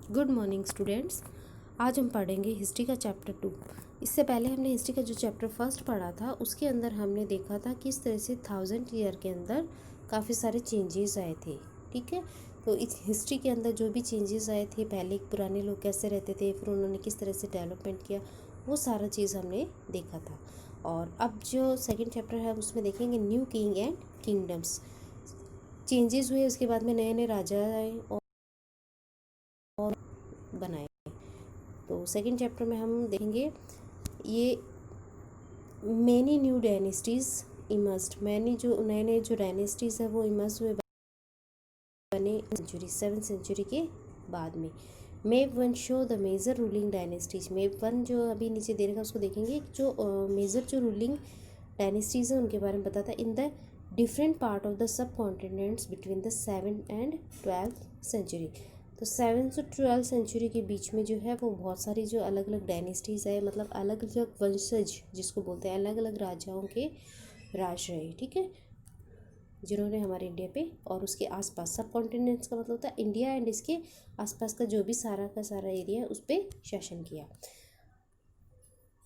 Good morning students. आज हम पढ़ेंगे हिस्ट्री का चैप्टर 2। इससे पहले हमने हिस्ट्री का जो चैप्टर फर्स्ट पढ़ा था उसके अंदर हमने देखा था किस तरह से 1000 ईयर के अंदर काफ़ी सारे चेंजेस आए थे। ठीक है, तो इस हिस्ट्री के अंदर जो भी चेंजेस आए थे, पहले पुराने लोग कैसे रहते थे, फिर उन्होंने किस तरह से डेवलपमेंट किया, वो सारा चीज़ हमने देखा था। और अब जो सेकेंड चैप्टर है उसमें देखेंगे new king and kingdoms. Changes हुए, उसके बाद में नए नए राजा आए और बनाए। तो सेकंड चैप्टर में हम देखेंगे ये many new dynasties immersed, many जो नए नए जो डायनेस्टीज़ है वो इमर्स हुए बने सेंचुरी 7th सेंचुरी के बाद में। Map one show the major ruling dynasties. Map one जो अभी नीचे दे रखा उसको देखेंगे, जो मेजर जो रूलिंग डायनेस्टीज़ है उनके बारे में बताता है in the different part of the subcontinents between the 7th and 12th century. तो 7th से 12th सेंचुरी के बीच में जो है वो बहुत सारी जो अलग अलग डायनेस्टीज़ है, मतलब अलग अलग वंशज जिसको बोलते हैं, अलग अलग राजाओं के राज रहे। ठीक है, जिन्होंने हमारे इंडिया पे और उसके आसपास, सब कॉन्टिनेंट्स का मतलब होता है इंडिया एंड इसके आसपास का जो भी सारा का सारा एरिया है उस पर शासन किया।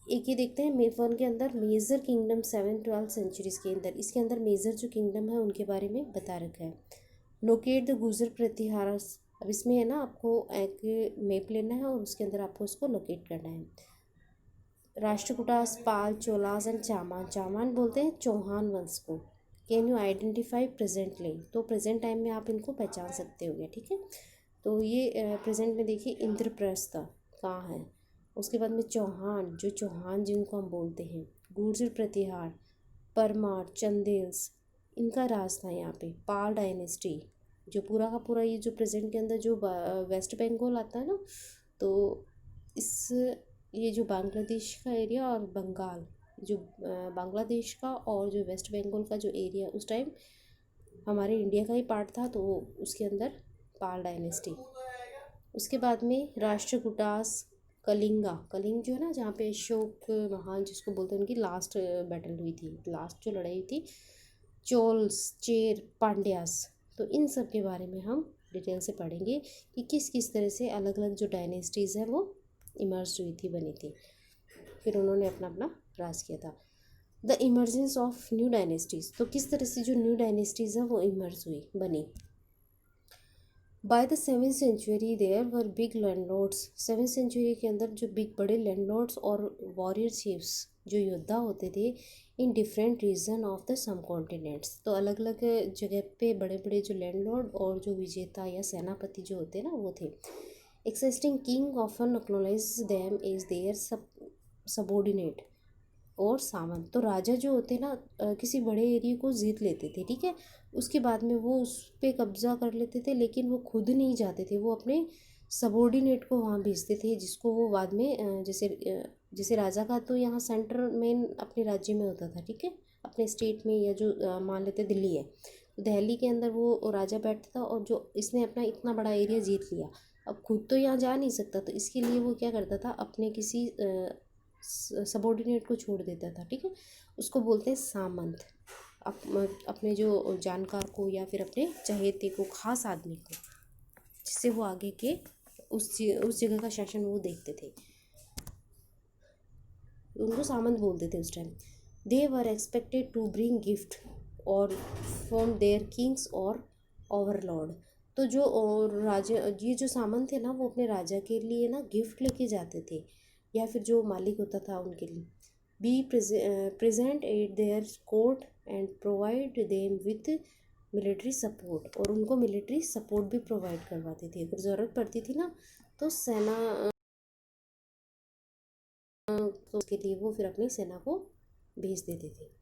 एक ये देखते हैं मेप वन के अंदर मेजर किंगडम 7th-12th सेंचुरीज के अंदर, इसके अंदर मेजर जो किंगडम है उनके बारे में बता रखा है। लोकेट द गुजर प्रतिहारस। अब इसमें है ना, आपको एक मैप लेना है और उसके अंदर आपको इसको लोकेट करना है। राष्ट्रकूटास, पाल, चोलास एंड चामान। चामान बोलते हैं चौहान वंश को। कैन यू आइडेंटिफाई प्रेजेंटली, तो प्रेजेंट टाइम में आप इनको पहचान सकते होगे। ठीक है, तो ये प्रेजेंट में देखिए इंद्रप्रस्थ कहाँ है। उसके बाद में चौहान, जो चौहान जिनको हम बोलते हैं, गुर्जर प्रतिहार, परमार, चंदेल्स, इनका राज था यहाँ पे। पाल डायनेस्टी, जो पूरा का पूरा ये जो प्रेजेंट के अंदर जो वेस्ट बंगाल आता है ना, तो इस ये जो बांग्लादेश का एरिया और बंगाल, जो बांग्लादेश का और जो वेस्ट बंगाल का जो एरिया उस टाइम हमारे इंडिया का ही पार्ट था, तो उसके अंदर पाल डायनेस्टी। उसके बाद में राष्ट्रकूटास, कलिंगा, कलिंग जो है ना जहाँ पे अशोक महान जिसको बोलते हैं, उनकी लास्ट बैटल हुई थी, लास्ट जो लड़ाई थी। चोल्स, चेर, पांड्यास, तो इन सब के बारे में हम डिटेल से पढ़ेंगे कि किस किस तरह से अलग अलग जो डायनेस्टीज़ है वो इमर्ज हुई थी, बनी थी, फिर उन्होंने अपना अपना राज किया था। The emergence of new dynasties, तो किस तरह से जो न्यू डायनेस्टीज़ है वो इमर्ज हुई, बनी। By the 7th century there were big landlords. 7th century के अंदर जो बिग बड़े लैंडलॉर्ड्स और वॉरियर चीफ्स, जो योद्धा होते थे in different region of the subcontinents, तो अलग अलग जगह पे बड़े बड़े जो लैंडलॉर्ड और जो विजेता या सेनापति जो होते हैं ना वो थे। Existing king often acknowledge them is their subordinate और सामंत। तो राजा जो होते हैं ना, किसी बड़े एरिया को जीत लेते थे, ठीक है, उसके बाद में वो उस पर कब्जा कर लेते थे, लेकिन वो खुद नहीं जाते थे, वो अपने सबॉर्डिनेट को वहाँ भेजते थे, जिसको वो बाद में जैसे राजा का तो यहाँ सेंटर मेन अपने राज्य में होता था, ठीक है, अपने स्टेट में, या जो मान लेते दिल्ली है, तो दिल्ली के अंदर वो राजा बैठता था, और जो इसने अपना इतना बड़ा एरिया जीत लिया, अब खुद तो यहाँ जा नहीं सकता, तो इसके लिए वो क्या करता था, अपने किसी सबॉर्डिनेट को छोड़ देता था, ठीक है, उसको बोलते हैं सामंत। अपने जो जानकार को या फिर अपने चहेते को, खास आदमी को, जिससे वो आगे के उस जगह का शासन वो देखते थे, उनको सामंत बोलते थे उस time. They were expected to bring gift और फ्रॉम देयर किंग्स और ओवरलॉर्ड। तो जो राजा, ये जो सामंत थे ना, वो अपने राजा के लिए ना गिफ्ट लेके जाते थे, या फिर जो मालिक होता था उनके लिए। Be present at there court and provide them with military support, और उनको मिलिट्री सपोर्ट भी प्रोवाइड करवाते थे, अगर ज़रूरत पड़ती थी ना तो सेना, तो उसके लिए वो फिर अपनी सेना को भेज देते थे।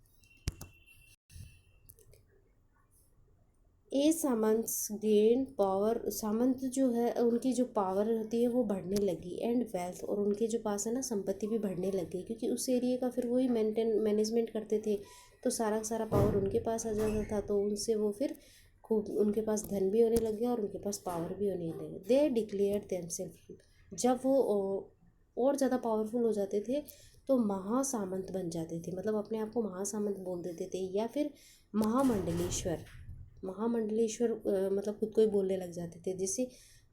ए सामंत्स गेन पावर, सामंत जो है उनकी जो पावर होती है वो बढ़ने लगी, एंड वेल्थ, और उनके जो पास है ना संपत्ति भी बढ़ने लग गई, क्योंकि उस एरिया का फिर वही मैनेजमेंट करते थे, तो सारा का सारा पावर उनके पास आ जाता था, तो उनसे वो फिर खूब उनके पास धन भी होने लग गया और उनके पास पावर भी होने लगे। दे डिक्लेयर देमसेल्फ, जब वो और ज़्यादा पावरफुल हो जाते थे तो महासामंत बन जाते थे, मतलब अपने आप को महासामंत बोल देते थे, या फिर महामंडलेश्वर, महामंडलेश्वर मतलब खुद को ही बोलने लग जाते थे। जैसे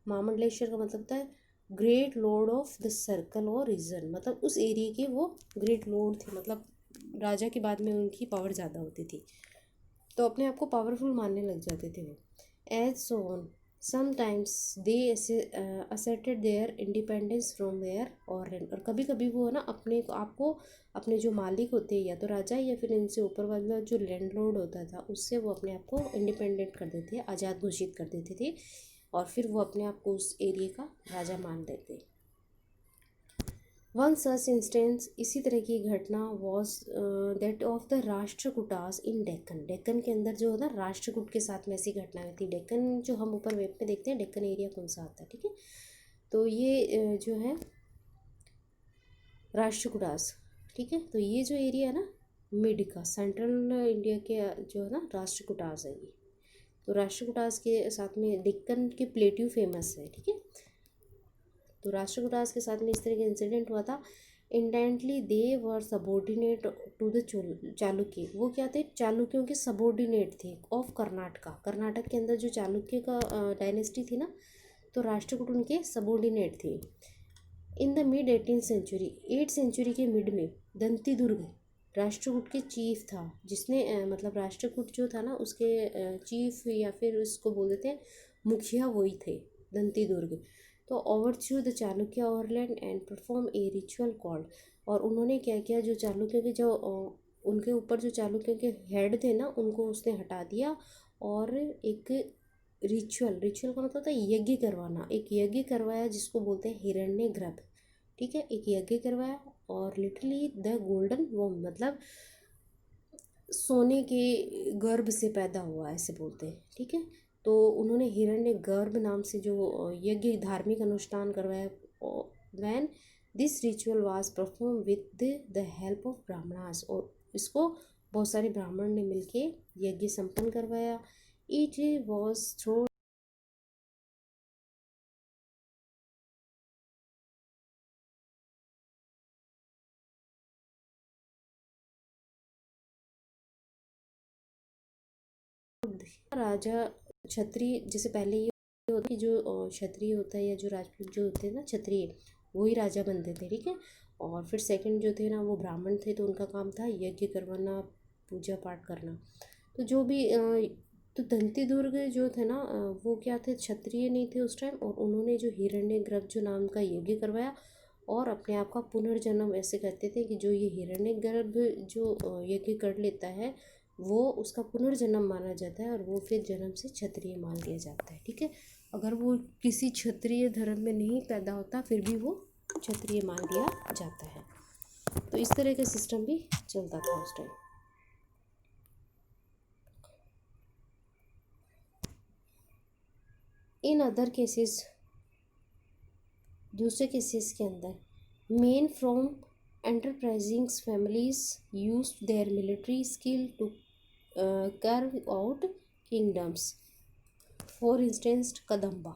महामंडलेश्वर का मतलब होता है great Lord of the circle और रीजन, मतलब उस एरिया के वो ग्रेट लॉर्ड थे, मतलब राजा के बाद में उनकी पावर ज़्यादा होती थी, तो अपने आप को पावरफुल मानने लग जाते थे वो। As so on sometimes they asserted their independence from their और कभी कभी वो है ना अपने आपको अपने जो मालिक होते हैं या तो राजा या फिर इनसे ऊपर वाला जो लैंडलॉर्ड होता था उससे वो अपने आप को इंडिपेंडेंट कर देते, आज़ाद घोषित कर देते थे और फिर वो अपने आप को उस एरिया का राजा मान लेते। वन सच इंस्टेंस, इसी तरह की घटना was that of the Rashtrakutas in Deccan. Deccan के अंदर जो है ना राष्ट्रकूट के साथ में ऐसी घटना हुई थी। डेक्कन जो हम ऊपर वेब पे देखते हैं डेक्कन एरिया कौन सा आता है, ठीक है, तो ये जो है राष्ट्रकूटास, ठीक है, तो ये जो एरिया है ना मिड का सेंट्रल इंडिया के जो है ना राष्ट्रकूटास है ये, तो राष्ट्रकूटास के साथ में डेक्कन के प्लेट्यू फेमस है, ठीक है। तो राष्ट्रकूटास के साथ में इस तरह का इंसिडेंट हुआ था। Intently they were subordinate to the Chalukya, वो क्या थे, चालुक्यों के सबॉर्डिनेट थे ऑफ कर्नाटका। कर्नाटक के अंदर जो चालुक्य का डायनेस्टी थी ना, तो राष्ट्रकूट उनके सबॉर्डिनेट थे। In the mid 18th century, 8th century के मिड में दंती दुर्ग राष्ट्रकूट के चीफ था, जिसने मतलब राष्ट्रकूट जो था ना उसके चीफ या फिर उसको बोल देते हैं मुखिया वही थे, दंती दुर्ग। तो overthrew the Chalukya overlord and perform a ritual called, और उन्होंने क्या किया, जो चालुक्य के जो उनके ऊपर जो चालुक्य के हेड थे ना उनको उसने हटा दिया और एक रिचुअल, रिचुअल का मतलब होता है यज्ञ करवाना, एक यज्ञ करवाया जिसको बोलते हैं हिरण्य गर्भ, ठीक है, एक यज्ञ करवाया और लिटरली द गोल्डन वोम, मतलब सोने के गर्भ से पैदा हुआ ऐसे बोलते हैं, ठीक है। तो उन्होंने हिरण्य गर्भ नाम से जो यज्ञ धार्मिक अनुष्ठान करवाया। When this ritual was perform with the help of Brahmanas, और इसको बहुत सारे ब्राह्मण ने मिलके यज्ञ संपन्न करवाया। इट वॉज थ्रो राजा क्षत्रिय, जैसे पहले ये होता कि जो क्षत्रिय होता है या जो राजपूत जो होते हैं ना क्षत्रिय, वही राजा बनते थे, ठीक है। और फिर सेकंड जो थे ना वो ब्राह्मण थे, तो उनका काम था यज्ञ करवाना, पूजा पाठ करना। तो जो भी तो दंती दुर्ग जो थे ना वो क्या थे, क्षत्रिय नहीं थे उस टाइम, और उन्होंने जो हिरण्यगर्भ जो नाम का यज्ञ करवाया और अपने आप का पुनर्जन्म, ऐसे कहते थे कि जो ये हिरण्यगर्भ जो यज्ञ कर लेता है वो उसका पुनर्जन्म माना जाता है और वो फिर जन्म से क्षत्रिय मान लिया जाता है, ठीक है। अगर वो किसी क्षत्रिय धर्म में नहीं पैदा होता फिर भी वो क्षत्रिय मान लिया जाता है। तो इस तरह का सिस्टम भी चलता था उस टाइम। इन अदर केसेस, दूसरे केसेस के अंदर men from enterprising families use their military skill to carve out kingdoms, for instance Kadamba,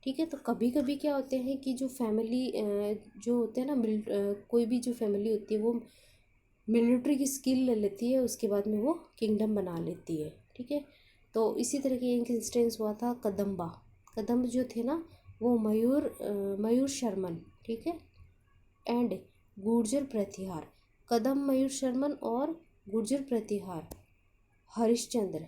ठीक है। तो कभी कभी क्या होते हैं कि जो फैमिली जो होते हैं ना कोई भी जो फैमिली होती है वो मिलिट्री की स्किल ले लेती है, उसके बाद में वो किंगडम बना लेती है, ठीक है। तो इसी तरह की एक इंस्टेंस हुआ था कदम्बा। कदम्ब जो थे ना वो मयूर शर्मन, ठीक है, एंड गुर्जर प्रतिहार, कदम मयूर शर्मन और गुर्जर प्रतिहार हरिचंद्र,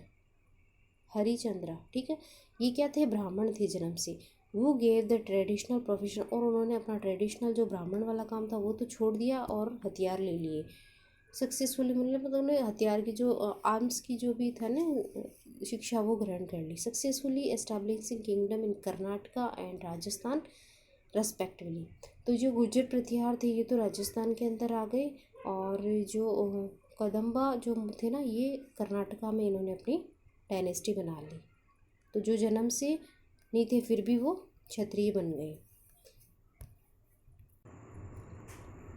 ठीक है, ये क्या थे, ब्राह्मण थे जन्म से। वो गेव द ट्रेडिशनल प्रोफेशन, और उन्होंने अपना ट्रेडिशनल जो ब्राह्मण वाला काम था वो तो छोड़ दिया और हथियार ले लिए सक्सेसफुली, मतलब उन्होंने हथियार की जो आर्म्स की जो भी था ना शिक्षा वो ग्रहण कर ली। Successfully establishing kingdom in Karnataka and Rajasthan respectively. तो जो गुर्जर प्रतिहार थे ये तो राजस्थान के अंदर आ गए, और जो कदम्बा जो थे ना ये कर्नाटका में इन्होंने अपनी डायनेस्टी बना ली। तो जो जन्म से नहीं थे फिर भी वो क्षत्रिय बन गए।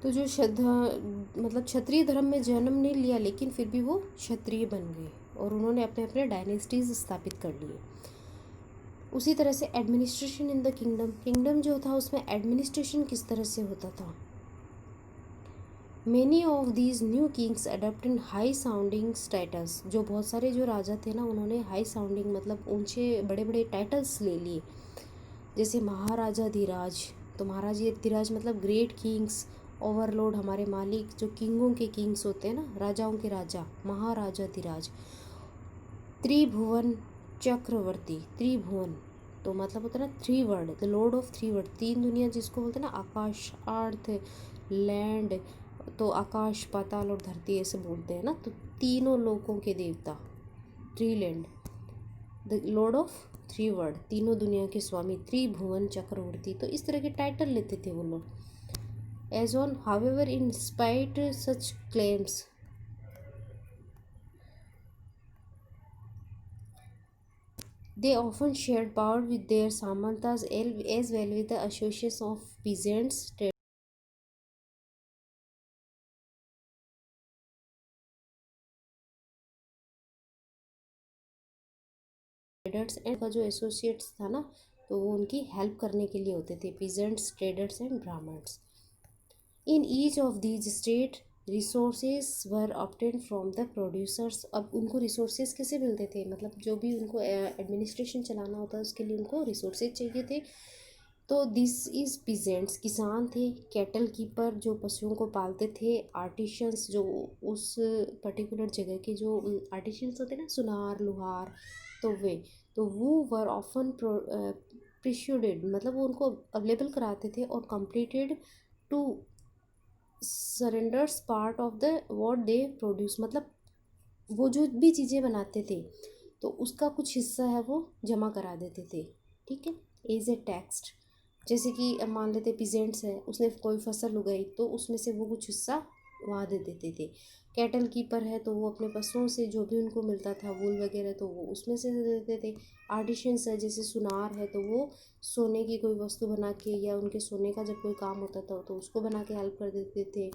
तो जो मतलब क्षत्रिय धर्म में जन्म नहीं लिया लेकिन फिर भी वो क्षत्रिय बन गए और उन्होंने अपने अपने डायनेस्टीज स्थापित कर लिए। उसी तरह से एडमिनिस्ट्रेशन इन द किंगडम जो था उसमें एडमिनिस्ट्रेशन किस तरह से होता था। Many of these new Kings adopted high sounding titles, जो बहुत सारे जो राजा थे ना उन्होंने हाई साउंडिंग मतलब ऊंचे बड़े बड़े टाइटल्स ले लिए। जैसे महाराजा धीराज, तो महाराजा धीराज मतलब ग्रेट किंग्स, ओवरलॉर्ड, हमारे मालिक, जो किंगों के किंग्स होते हैं ना, राजाओं के राजा, महाराजा धीराज। त्रिभुवन चक्रवर्ती, त्रिभुवन तो मतलब होता है ना three world, the Lord of three world, तीन दुनिया जिसको बोलते हैं ना, आकाश, अर्थ, लैंड, तो आकाश, पाताल और धरती ऐसे बोलते हैं ना, तो तीनों लोकों के देवता, three land, the Lord of three world, तीनों दुनिया के स्वामी, त्रिभुवन चक्रवर्ती, तो इस तरह के टाइटल लेते थे वो लोग। As on however in spite such claims, they often shared power with their samantas as well with the associates of peasants, traders and का जो एसोसिएट्स था ना, तो वो उनकी हेल्प करने के लिए होते थे, peasants, traders and Brahmans. In each of these state resources were obtain from the producers. अब उनको रिसोर्सेज कैसे मिलते थे, मतलब जो भी उनको एडमिनिस्ट्रेशन चलाना होता है उसके लिए उनको रिसोर्सेज चाहिए थे। तो दिस इज़ पीजेंट्स, किसान थे, कैटल कीपर जो पशुओं को पालते थे, आर्टिशंस जो उस पर्टिकुलर जगह के जो आर्टिशंस होते हैं ना, सुनार, लोहार, तो वे, तो वो वर ऑफन प्रिश्यूडेड, मतलब वो उनको अवेलेबल कराते थे और completed to surrenders part of the what they produce, मतलब वो जो भी चीज़ें बनाते थे तो उसका कुछ हिस्सा है वो जमा करा देते थे, ठीक है, एज ए टैक्स। जैसे कि अब मान लेते पीजेंट्स है, उसने कोई फसल उगाई तो उसमें से वो कुछ हिस्सा वहाँ दे देते थे। कैटल कीपर है तो वो अपने पशुओं से जो भी उनको मिलता था वूल वगैरह तो वो उसमें से दे देते थे। आर्टिशंस है, जैसे सुनार है तो वो सोने की कोई वस्तु बना के या उनके सोने का जब कोई काम होता था तो उसको बना के हेल्प कर देते थे।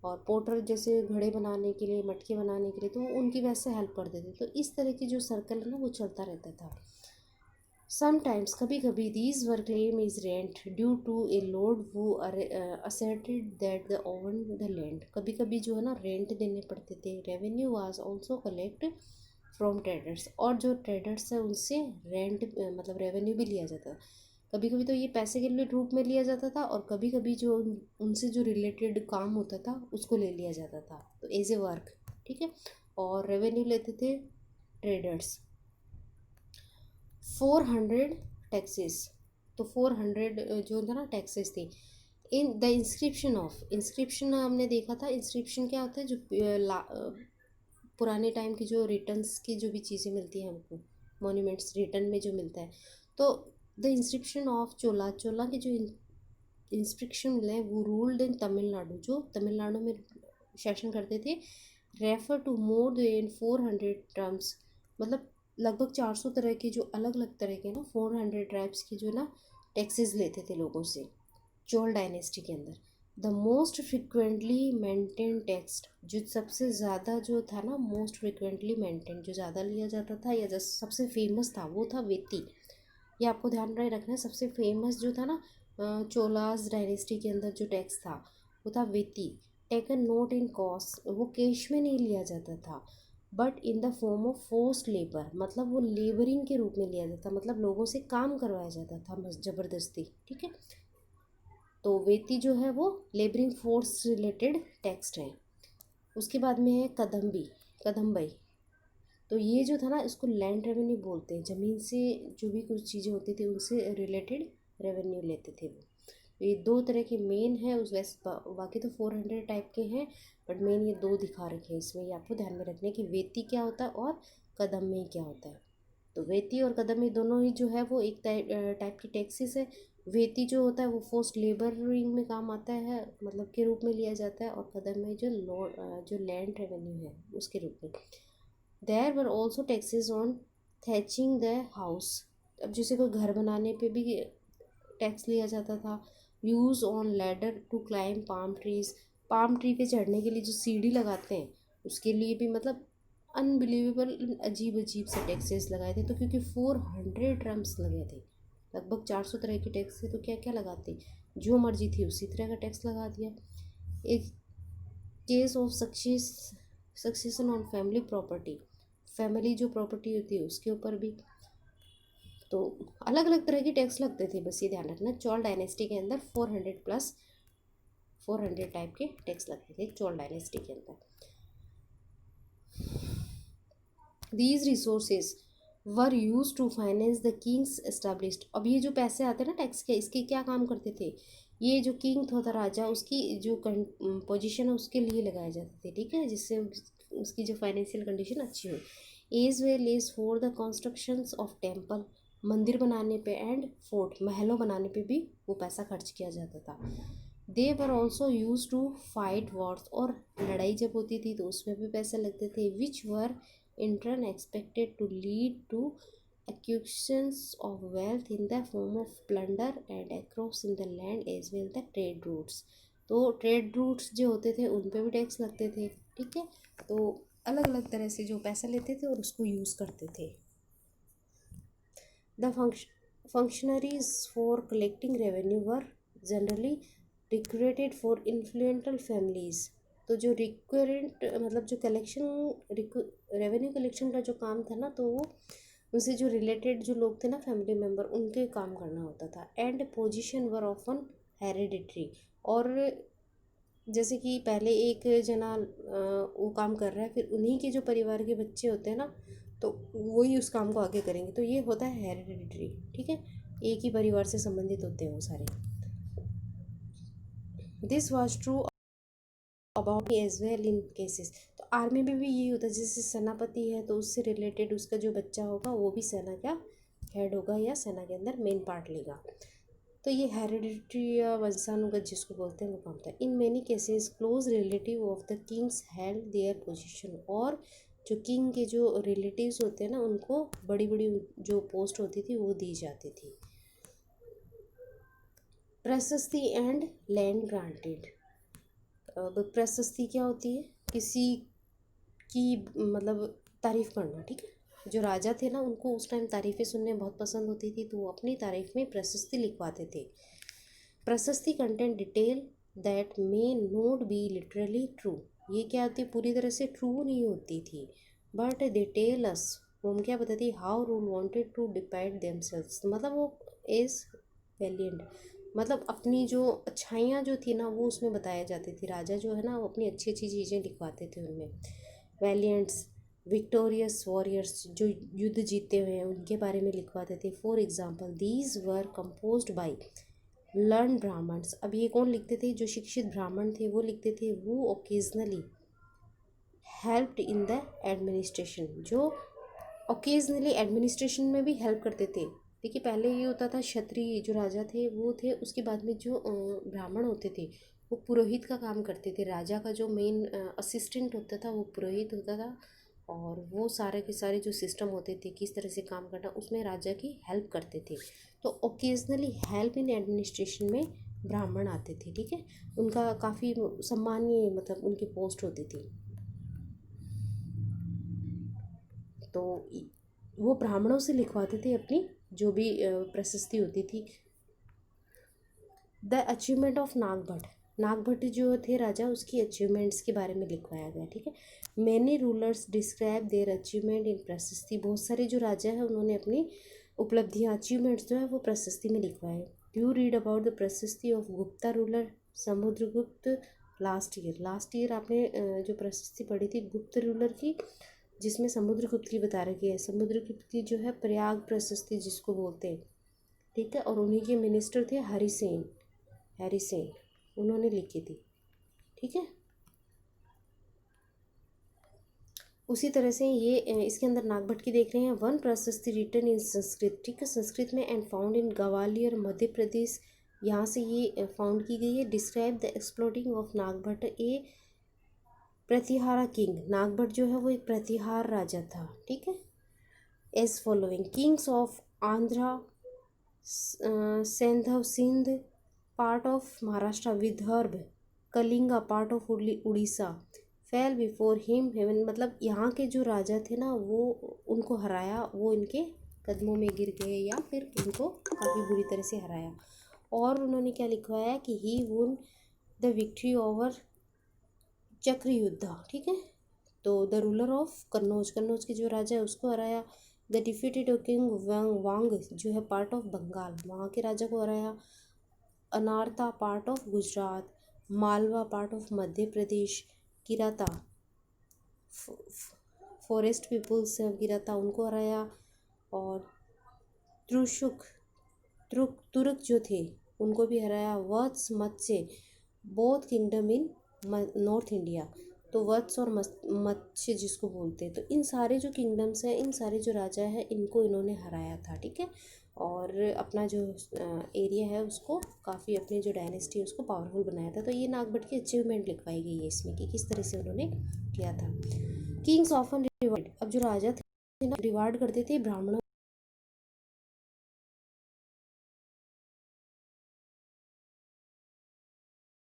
और पोटर जैसे घड़े बनाने के लिए, मटके बनाने के लिए, तो वो उनकी वैसे हेल्प कर देते। तो इस तरह की जो सर्कल है ना वो चलता रहता था। समटाइम्स, कभी कभी, these were claim is rent due to a lord who asserted that the owned the land. कभी कभी जो है ना रेंट देने पड़ते थे। Revenue was also collect from traders, और जो ट्रेडर्स है उनसे रेंट मतलब रेवेन्यू भी लिया जाता था। कभी कभी तो ये पैसे के लिए रूप में लिया जाता था और कभी कभी जो उनसे जो रिलेटेड काम होता था उसको ले लिया जाता था, तो एज ए वर्क, ठीक है। और रेवेन्यू लेते थे ट्रेडर्स। 400 टैक्सेस, तो 400 जो था ना टैक्सेस थी। In the inscription of, inscription हमने देखा था, इंस्क्रिप्शन क्या होता है, जो पुराने टाइम की जो रिटर्न्स की जो भी चीज़ें मिलती हैं हमको, मॉन्यूमेंट्स रिटर्न में जो मिलता है, तो द इंस्क्रिप्शन ऑफ चोला, चोला के जो इंस्क्रिप्शन मिले हैं वो रूल्ड इन तमिलनाडु, जो तमिलनाडु में शासन करते थे। Refer to more than 400 terms, मतलब लगभग 400 तरह के जो अलग अलग तरह के ना 400 ट्राइब्स की जो ना टैक्सेस लेते थे लोगों से चोल डायनेस्टी के अंदर। The most frequently maintain tax, जो सबसे ज़्यादा जो था ना, मोस्ट फ्रिक्वेंटली मेंटेन जो ज़्यादा लिया जाता था या जो सबसे फेमस था वो था वेती। ये आपको ध्यान में रखना है, सबसे फेमस जो था ना चोलास डायनेस्टी के अंदर जो टैक्स था वो था वेती। टेकन नोट इन कॉस्ट, वो कैश में नहीं लिया जाता था but in the form of forced labour, मतलब वो लेबरिंग के रूप में लिया जाता, मतलब लोगों से काम करवाया जाता था ज़बरदस्ती, ठीक है। तो वेती जो है वो लेबरिंग फोर्स रिलेटेड टैक्स है। उसके बाद में है कदम्बी, कदम्बई, तो ये जो था ना इसको लैंड रेवेन्यू बोलते हैं, ज़मीन से जो भी कुछ चीज़ें होती थी उनसे रिलेटेड रेवेन्यू लेते थे वो। तो ये दो तरह के मेन है, उस वैसे बाकी तो 400 टाइप के हैं बट मेन ये दो दिखा रखे हैं इसमें, ये आपको ध्यान में रखना है कि वेती क्या होता है और कदम में क्या होता है। तो वेती और कदम में दोनों ही जो है वो एक टाइप की टैक्सेस है। वेती जो होता है वो फोर्स्ड लेबरिंग में काम आता है, मतलब के रूप में लिया जाता है, और कदम में जो लैंड रेवेन्यू है उसके रूप में। There were also taxes on thatching the house, अब जैसे कोई घर बनाने पे भी टैक्स लिया जाता था। Use on ladder to climb palm trees, palm tree पे चढ़ने के लिए जो सीढ़ी लगाते हैं उसके लिए भी मतलब अनबिलीवेबल अजीब अजीब से टैक्सेस लगाए थे। तो क्योंकि 400 ड्रम्स लगे थे, लगभग 400 तरह के टैक्स थे, तो क्या क्या लगाते, जो मर्जी थी उसी तरह का टैक्स लगा दिया। एक case of succession on family property, family जो प्रॉपर्टी होती है उसके ऊपर भी तो अलग अलग तरह की टैक्स लगते थे, बस ये ध्यान रखना। चोल डायनेस्टी के अंदर 400 टाइप के टैक्स लगते थे चोल डायनेस्टी के अंदर। These resources were used to finance the king's established। अब ये जो पैसे आते हैं ना टैक्स के, इसके क्या काम करते थे, ये जो किंग होता राजा, उसकी जो पोजीशन है उसके लिए लगाए जाते थे, ठीक है, जिससे उसकी जो फाइनेंशियल कंडीशन अच्छी हो। As well as for the constructions of temple, मंदिर बनाने पे, एंड फोर्ट, महलों बनाने पे भी वो पैसा खर्च किया जाता था। They were also use to fight wars, और लड़ाई जब होती थी तो उसमें भी पैसे लगते थे। Which were in turn expected to lead to acquisitions of wealth in the form of plunder and across in the land as well the trade routes। तो ट्रेड रूट्स जो होते थे उन पे भी टैक्स लगते थे, ठीक है। तो अलग अलग तरह से जो पैसा लेते थे और उसको यूज़ करते थे। The functionaries for collecting revenue were generally recruited for influential families। तो जो रिक्वेरेंट मतलब जो रेवेन्यू कलेक्शन का जो काम था ना, तो वो उनसे जो रिलेटेड जो लोग थे ना, फैमिली मेम्बर, उनके काम करना होता था। And position were often hereditary, और जैसे कि पहले एक जना वो काम कर रहा है, फिर उन्हीं के जो परिवार के बच्चे होते हैं ना, तो वही उस काम को आगे करेंगे, तो ये होता है हेरिडिटरी, ठीक है, एक ही परिवार से संबंधित होते हैं वो सारे। This was true about as well in cases. तो आर्मी में भी यही होता है, जैसे सेनापति है तो उससे रिलेटेड उसका जो बच्चा होगा वो भी सेना का हेड होगा या सेना के अंदर मेन पार्ट लेगा। तो ये हेरिडिटरी या वंशानुगत जिसको बोलते हैं वो काम था। In many cases close relative of the Kings held their position, और जो किंग के जो रिलेटिव्स होते हैं ना, उनको बड़ी बड़ी जो पोस्ट होती थी वो दी जाती थी। प्रशस्ति एंड लैंड ग्रांटेड। अब प्रशस्ति क्या होती है, किसी की मतलब तारीफ़ करना, ठीक है। जो राजा थे ना, उनको उस टाइम तारीफ़ें सुनने बहुत पसंद होती थी, तो वो अपनी तारीफ़ में प्रशस्ति लिखवाते थे। प्रशस्ति content detail that may note B literally true. ये क्या होती है, पूरी तरह से ट्रू नहीं होती थी, बट दे टेल अस, वो हम क्या बताती, how rule wanted to depict themselves, मतलब वो इज वेलियंट, मतलब अपनी जो अच्छाइयाँ जो थी ना वो उसमें बताया जाती थी। राजा जो है ना वो अपनी अच्छी अच्छी चीज़ें लिखवाते थे उनमें। वैलियंट्स, विक्टोरियस वॉरियर्स, जो युद्ध जीते हुए हैं उनके बारे में लिखवाते थे। For example these were composed by learn Brahmans. अब ये कौन लिखते थे, जो शिक्षित ब्राह्मण थे वो लिखते थे। वो occasionally helped in the administration, जो ओकेजनली एडमिनिस्ट्रेशन में भी हेल्प करते थे। देखिए पहले ये होता था, क्षत्रिय जो राजा थे वो थे, उसके बाद में जो ब्राह्मण होते थे वो पुरोहित का काम करते थे। राजा का जो मेन असिस्टेंट होता था वो पुरोहित होता था, और वो सारे के सारे जो सिस्टम होते थे किस तरह से काम करना, उसमें राजा की हेल्प करते थे। तो ओकेजनली हेल्प इन एडमिनिस्ट्रेशन में ब्राह्मण आते थे, ठीक है। उनका काफ़ी सम्मानीय मतलब उनकी पोस्ट होती थी। तो वो ब्राह्मणों से लिखवाते थे अपनी जो भी प्रशस्ति होती थी। The achievement of Nagabhata, Nagabhata जो थे राजा, उसकी अचीवमेंट्स के बारे में लिखवाया गया, ठीक है। Many rulers describe their achievement in प्रशस्ति, बहुत सारे जो राजा है उन्होंने अपनी उपलब्धियाँ अचीवमेंट्स जो है वो प्रशस्ति में लिखवाए। यू रीड अबाउट द प्रशस्ति of Gupta ruler Samudragupta last year आपने जो प्रशस्ति पढ़ी थी गुप्त रूलर की, जिसमें समुद्रगुप्त की बता रखी है। समुद्रगुप्त की जो है प्रयाग प्रशस्ति जिसको बोलते हैं, ठीक है, और उन्हीं के मिनिस्टर थे हरिसेन, उन्होंने लिखी थी, ठीक है। उसी तरह से ये इसके अंदर नागभट्ट की देख रहे हैं। वन प्रशस्ति रिटन इन संस्कृत, ठीक है, संस्कृत में, and found in Gwalior Madhya Pradesh, यहाँ से ये फाउंड की गई है। Describe the exploding of Nagabhata a Pratihara king, Nagabhata जो है वो एक प्रतिहार राजा था, ठीक है। As following, kings of Andhra, Saindhava Sindh, part of Maharashtra, Vidarbha, Kalinga, part of Orissa, fell before him heaven, मतलब यहाँ के जो राजा थे ना वो उनको हराया, वो इनके कदमों में गिर गए या फिर उनको काफ़ी बुरी तरह से हराया। और उन्होंने क्या लिखवाया कि ही वुन द विक्ट्री ओवर चक्र युद्ध, ठीक है। तो the ruler of Kannauj, Kannauj के जो राजा है उसको हराया। द डिफीटेड किंग वांग जो है पार्ट ऑफ बंगाल, वहाँ के राजा को हराया। Anarta part of Gujarat, Malwa part of Madhya Pradesh, Kirata forest peoples Kirata उनको हराया। और त्रुशुक तुर्क जो थे उनको भी हराया। वत्स मत्स्य बोथ किंगडम इन नॉर्थ इंडिया, तो वत्स और मत्स्य जिसको बोलते हैं, तो इन सारे जो किंगडम्स हैं, इन सारे जो राजा हैं, इनको इन्होंने हराया था, ठीक है। और अपना जो एरिया है उसको काफ़ी, अपनी जो डायनेस्टी है उसको पावरफुल बनाया था। तो ये नागभट्ट की अचीवमेंट लिखवाई गई है इसमें कि किस तरह से उन्होंने किया था। किंग्स ऑफन रिवार्ड, अब जो राजा थे ना रिवार्ड करते थे ब्राह्मणों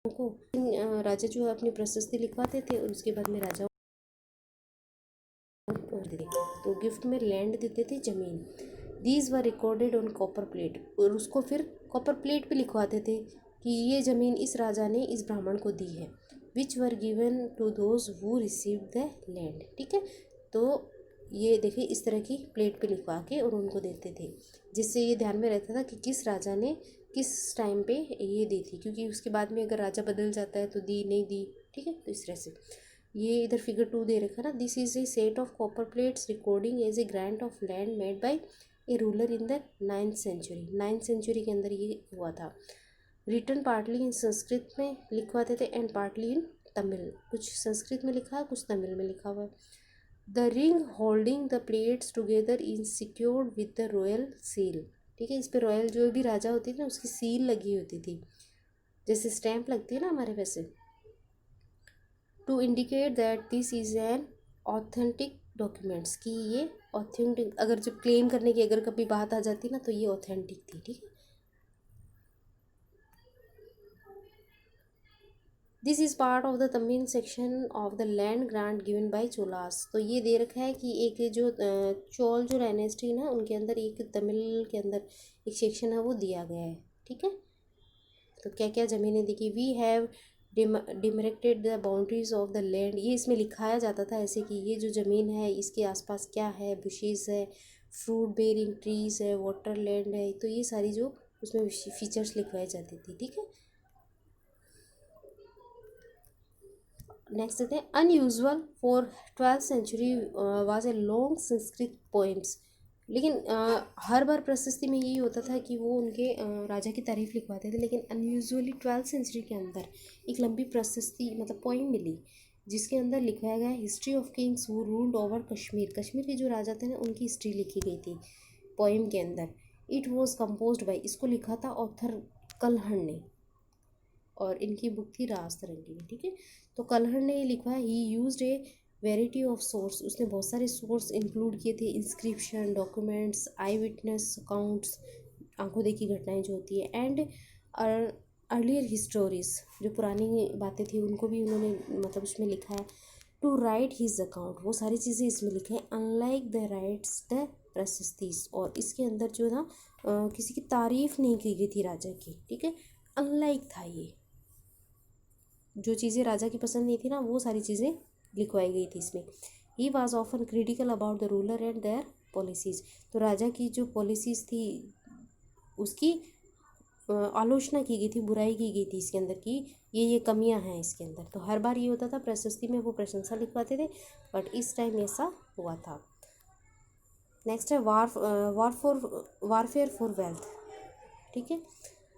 को। राजा जो है अपनी प्रशस्ति लिखवाते थे और उसके बाद में राजा तो गिफ्ट में लैंड देते थे, जमीन। These were recorded on copper plate, और उसको फिर कॉपर प्लेट पे लिखवाते थे कि ये ज़मीन इस राजा ने इस ब्राह्मण को दी है। Which were given to those who receive the land, ठीक है। तो ये देखिए इस तरह की प्लेट पे लिखवा के और उनको देते थे, जिससे ये ध्यान में रहता था कि किस राजा ने किस टाइम पे ये दी थी, क्योंकि उसके बाद में अगर राजा बदल जाता है तो दी नहीं दी, ठीक है। तो इस तरह से ये इधर फिगर 2 दे रखा ना। This is a set of copper plates recording as a grant of land made by a ruler in the 9th century. 9th century के अंदर ये हुआ था। रिटर्न पार्टली इन संस्कृत में लिखवाते थे एंड पार्टली इन तमिल, कुछ संस्कृत में लिखा है कुछ तमिल में लिखा हुआ है। The ring holding the plates together is secured with the royal seal, ठीक है। इस पर रॉयल जो भी राजा होती थी ना उसकी सील लगी होती थी, जैसे स्टैंप लगती है ना हमारे वैसे, to indicate that this is an authentic documents, कि ये ऑथेंटिक, अगर जो क्लेम करने की अगर कभी बात आ जाती ना तो ये ऑथेंटिक थी, ठीक है। This is part of the Tamil section of the land grant given by Cholas. तो ये दे रखा है कि एक जो चोल जो डायनेस्टी ना उनके अंदर एक तमिल के अंदर एक सेक्शन है वो दिया गया है, ठीक है। तो क्या क्या ज़मीनें देखी, we have demarcated the boundaries of the land, ये इसमें लिखाया जाता था ऐसे कि ये जो ज़मीन है इसके आसपास क्या है, बुशेस है, फ्रूट बेरिंग ट्रीज है, वाटर लैंड है, तो ये सारी जो उसमें फीचर्स लिखवाए जाते थे, ठीक है। नेक्स्ट देते हैं unusual for 12th century was a long Sanskrit poems. लेकिन हर बार प्रशस्ति में यही होता था कि वो उनके राजा की तारीफ लिखवाते थे, लेकिन अनयूजुअली 12th सेंचुरी के अंदर एक लंबी प्रशस्ति मतलब पोइम मिली जिसके अंदर लिखवाया गया history of Kings who ruled over Kashmir. Kashmir के जो राजा थे ना उनकी हिस्ट्री लिखी गई थी पोइम के अंदर। इट वॉज कंपोज्ड बाई, इसको लिखा था ऑथर कलहण ने, और इनकी बुक थी राज तरंगी, ठीक है। तो कलहर ने लिखा है ही used a variety of source, उसने बहुत सारे सोर्स इंक्लूड किए थे, इंस्क्रिप्शन, डॉक्यूमेंट्स, आई विटनेस अकाउंट्स, आंखों देखी घटनाएं जो होती है, एंड अर्लियर हिस्टोरीज, जो पुरानी बातें थी उनको भी उन्होंने मतलब उसमें लिखा है। टू राइट हिज अकाउंट, वो सारी चीज़ें इसमें लिखे हैं। अनलाइक द राइट्स द प्रशस्तीस, और इसके अंदर जो ना किसी की तारीफ नहीं की गई थी राजा की, ठीक है। अनलाइक था ये, जो चीज़ें राजा की पसंद नहीं थी ना वो सारी चीज़ें लिखवाई गई थी इसमें। He was often critical about the ruler and their policies, तो राजा की जो पॉलिसीज़ थी उसकी आलोचना की गई थी, बुराई की गई थी इसके अंदर कि ये कमियां हैं इसके अंदर। तो हर बार ये होता था प्रशस्ति में वो प्रशंसा लिखवाते थे, बट इस टाइम ऐसा हुआ था। नेक्स्ट है वारफेयर फॉर वेल्थ, ठीक है।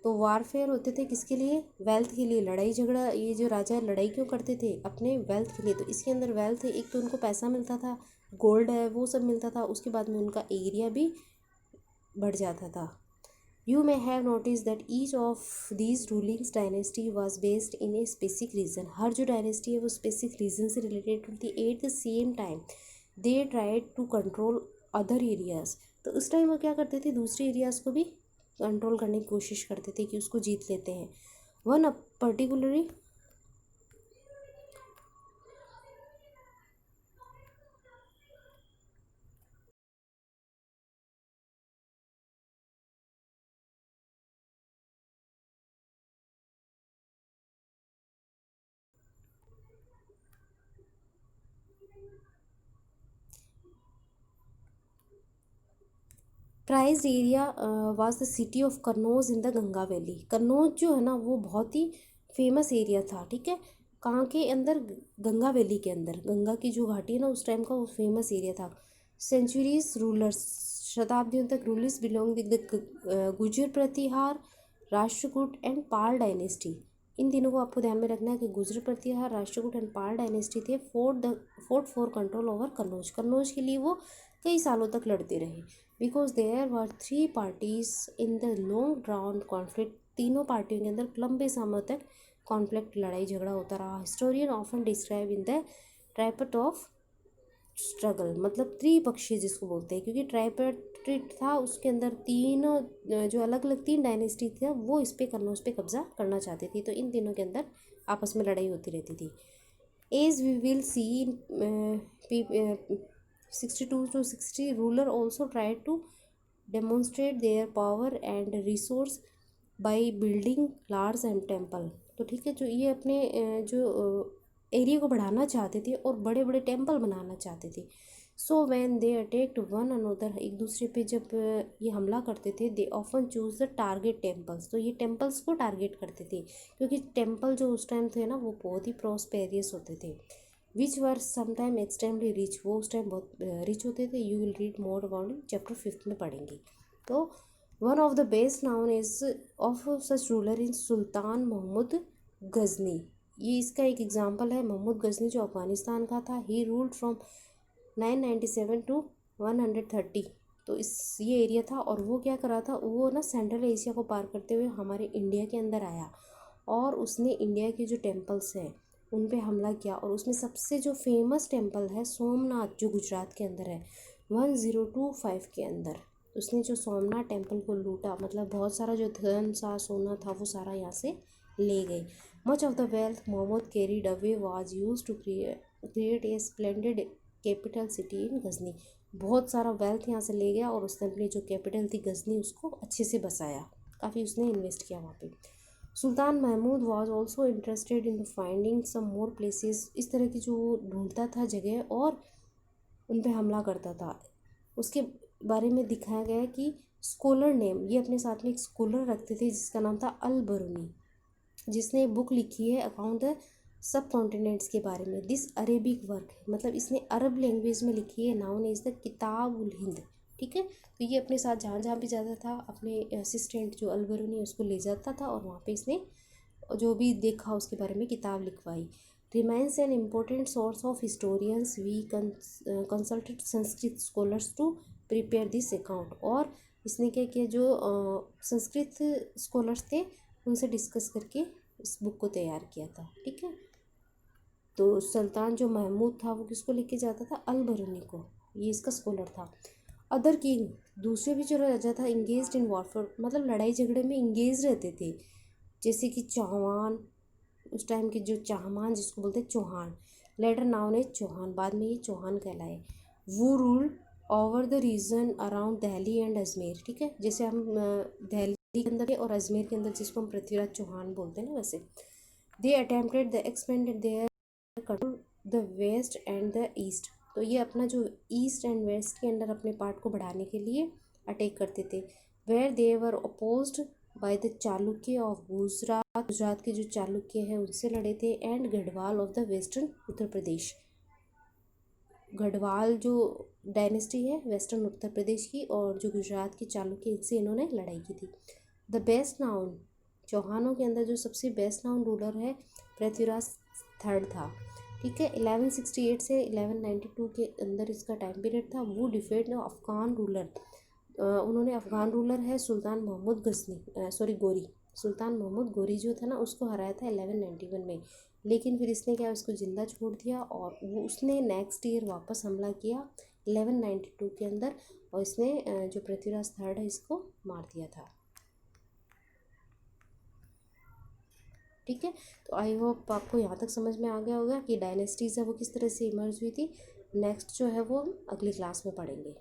तो वारफेयर होते थे किसके लिए, वेल्थ के लिए, लड़ाई झगड़ा, ये जो राजा लड़ाई क्यों करते थे, अपने वेल्थ के लिए। तो इसके अंदर वेल्थ है, एक तो उनको पैसा मिलता था, गोल्ड है वो सब मिलता था, उसके बाद में उनका एरिया भी बढ़ जाता था। You may have notice that each of these rulings dynasty was based in a specific region, हर जो डायनेस्टी है वो स्पेसिफिक रीजन से रिलेटेड होती है। At the same time they tried to control other areas, तो उस टाइम वो क्या करते थे, दूसरे एरियाज़ को भी कंट्रोल करने की कोशिश करते थे कि उसको जीत लेते हैं। One particularly prize area was the city of Kannauj in the Ganga valley. Kannauj जो है ना वो बहुत ही फेमस एरिया था, ठीक है, कहाँ के अंदर, गंगा वैली के अंदर, गंगा की जो घाटी है ना उस टाइम का वो फेमस एरिया था। सेंचुरीज रूलर्स, शताब्दियों तक rulers belong with the Gurjara Pratihara, Rashtrakuta and Pala dynasty. इन तीनों को आपको ध्यान में रखना है कि गुर्जर प्रतिहार, राष्ट्रकूट एंड पाल डायनेस्टी थे fought for control over Kannauj. Kannauj के लिए वो कई सालों तक लड़ते रहे, because there were 3 parties in the long drawn conflict. तीनों पार्टियों के अंदर लंबे समय तक कॉन्फ्लिक्ट, लड़ाई झगड़ा होता रहा। Historian often describe in the tripartite of struggle, मतलब त्रिपक्षीय जिसको बोलते हैं, क्योंकि ट्राइपेट्रिट था, उसके अंदर तीनों जो अलग अलग 3 डायनेस्टी थी वो इस पे कन्नौज पे कब्जा करना चाहती थी, तो इन तीनों के अंदर आपस में लड़ाई होती रहती थी। As we will see 62 to 60 ruler also tried to demonstrate their power and resource by building large and temple। तो ठीक है, जो ये अपने जो एरिया को बढ़ाना चाहते थे और बड़े बड़े टेम्पल बनाना चाहते थे। So when they attacked one another, एक दूसरे पे जब ये हमला करते थे, they often choose the target temples, तो ये टेम्पल्स को टारगेट करते थे, क्योंकि टेम्पल जो उस टाइम थे ना वो बहुत ही प्रॉस्पेरियस होते थे। Which were sometime extremely rich, वो उस टाइम बहुत रिच होते थे। You will read more about chapter 5 में पढ़ेंगे। तो one of the best known is of such ruler in Sultan Mohammad Ghazni. ये इसका एक एग्जाम्पल है, मोहम्मद गजनी जो अफगानिस्तान का था। He ruled from 997 to 130। तो ये एरिया था, और वो क्या करा था, वो ना सेंट्रल एशिया को पार करते हुए हमारे इंडिया के अंदर आया, और उसने इंडिया के जो टेम्पल्स हैं उन पे हमला किया। और उसमें सबसे जो फेमस टेम्पल है सोमनाथ, जो गुजरात के अंदर है, 1025 के अंदर उसने जो सोमनाथ टेम्पल को लूटा, मतलब बहुत सारा जो धन सा सोना था वो सारा यहाँ से ले गए। Much of the wealth Mohammad carried away was used to create a splendid capital city in Ghazni. बहुत सारा वेल्थ यहाँ से ले गया, और उसने अपनी जो कैपिटल थी गजनी उसको अच्छे से बसाया, काफ़ी उसने इन्वेस्ट किया वहाँ पे। Sultan Mahmud was also interested in finding some more places. इस तरह की जो ढूंढता था जगह और उन पे हमला करता था। उसके बारे में दिखाया गया है कि स्कॉलर नेम, ये अपने साथ में एक स्कॉलर रखते थे जिसका नाम था अल बरूनी, जिसने बुक लिखी है अकाउंट द सब कॉन्टिनेंट्स के बारे में। दिस अरेबिक वर्क, मतलब इसने अरब लैंग्वेज में लिखी है, नाउन इज़ द किताब उल हिंद, ठीक है। तो ये अपने साथ जहाँ जहाँ भी जाता था अपने असिस्टेंट जो अल बरूनी उसको ले जाता था, और वहाँ पे इसने जो भी देखा उसके बारे में किताब लिखवाई। Remains an important source of historians, we consulted Sanskrit scholars to prepare this account. और इसने क्या किया, जो संस्कृत स्कॉलर्स थे उनसे डिस्कस करके इस बुक को तैयार किया था, ठीक है। तो सुल्तान जो महमूद था वो किसको लेके जाता था, अल बरूनी को, ये इसका स्कॉलर था। अदर किंग, दूसरे भी जो राजा था, इंगेज्ड इन वॉरफेयर, मतलब लड़ाई झगड़े में इंगेज रहते थे, जैसे कि चौहान, उस टाइम के जो चाहमान जिसको बोलते हैं चौहान, लेटर नाउन है चौहान, बाद में ये चौहान कहलाए। वो rule over the region around Delhi and Ajmer, ठीक है, जैसे हम दिल्ली के अंदर और अजमेर के अंदर जिसको हम पृथ्वीराज चौहान बोलते हैं ना, वैसे। They attempted the expanded their control the west and the east. तो ये अपना जो ईस्ट एंड वेस्ट के अंदर अपने पार्ट को बढ़ाने के लिए अटैक करते थे। Where they were opposed by the Chalukya of Gujarat, Gujarat के जो चालुक्य हैं उनसे लड़े थे। And Garhwal of the western Uttar Pradesh, Garhwal जो डायनेस्टी है वेस्टर्न उत्तर प्रदेश की, और जो गुजरात की चालुक्य, इनसे इन्होंने लड़ाई की थी। द बेस्ट नाउन, चौहानों के अंदर जो सबसे बेस्ट नाउन रूलर है पृथ्वीराज थर्ड था, ठीक है। 1168 से 1192 के अंदर इसका टाइम पीरियड था। वो डिफेट अफगान रूलर, उन्होंने अफगान रूलर है सुल्तान मोहम्मद गजनी, गोरी, सुल्तान मोहम्मद गोरी जो था ना उसको हराया था 1191 में। लेकिन फिर इसने क्या, उसको ज़िंदा छोड़ दिया, और वो उसने नेक्स्ट ईयर वापस हमला किया 1192 के अंदर, और इसने जो पृथ्वीराज थर्ड है इसको मार दिया था, ठीक है। तो आई होप आपको यहाँ तक समझ में आ गया होगा कि डायनेस्टीज़ है वो किस तरह से इमर्ज हुई थी। नेक्स्ट जो है वो हम अगली क्लास में पढ़ेंगे।